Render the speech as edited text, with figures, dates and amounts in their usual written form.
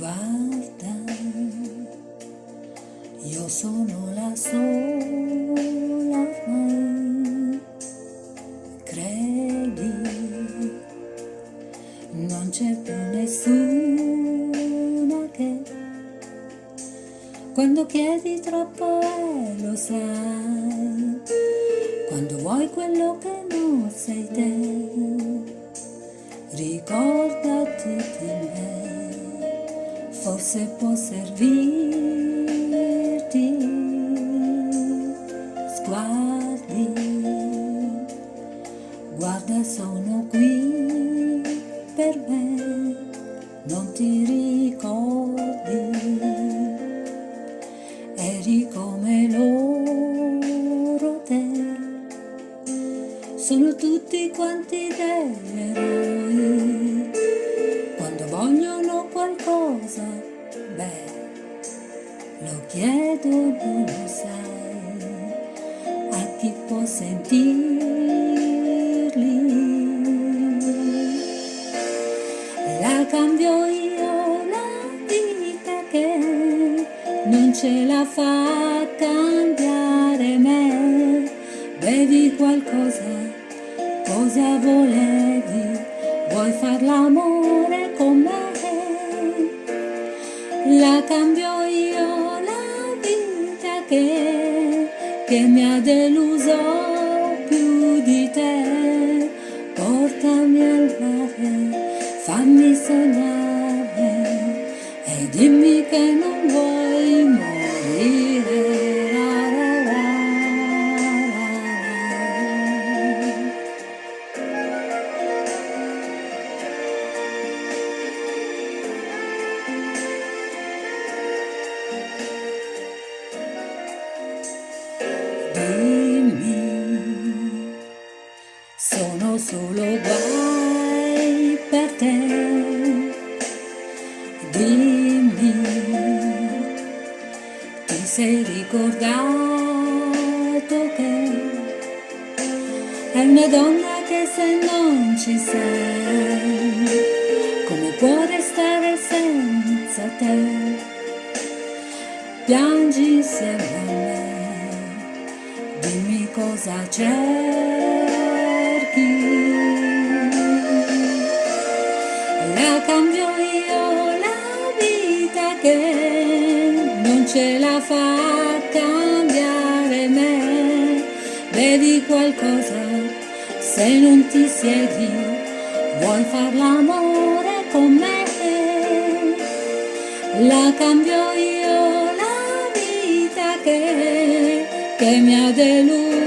Guarda, io sono la sola ormai, credi, non c'è più nessuno che quando chiedi troppo lo sai, quando vuoi quello che non sei te, ricordati di me. Forse può servirti, sguardi, guarda sono qui per me, non ti ricordi, eri come loro te, sono tutti quanti degli eroi, quando vogliono qualcosa, beh, lo chiedono, lo sai, a chi può sentirli. La cambio io la vita che non ce la fa cambiare me. Bevi qualcosa, cosa volevi? Vuoi far l'amore con me? La cambio io la vita che mi ha deluso più di te. Portami al mare, fammi sognare e dimmi che non vuoi morire. Dimmi, sono solo guai per te. Dimmi, ti sei ricordato che è una donna che se non ci sei, come può restare senza te? Piangi insieme a me, dimmi cosa cerchi. La cambio io la vita che non ce la fa cambiare me. Bevi qualcosa, se non ti siedi, vuoi far l'amore con me. La cambio io la vita che mi ha deluso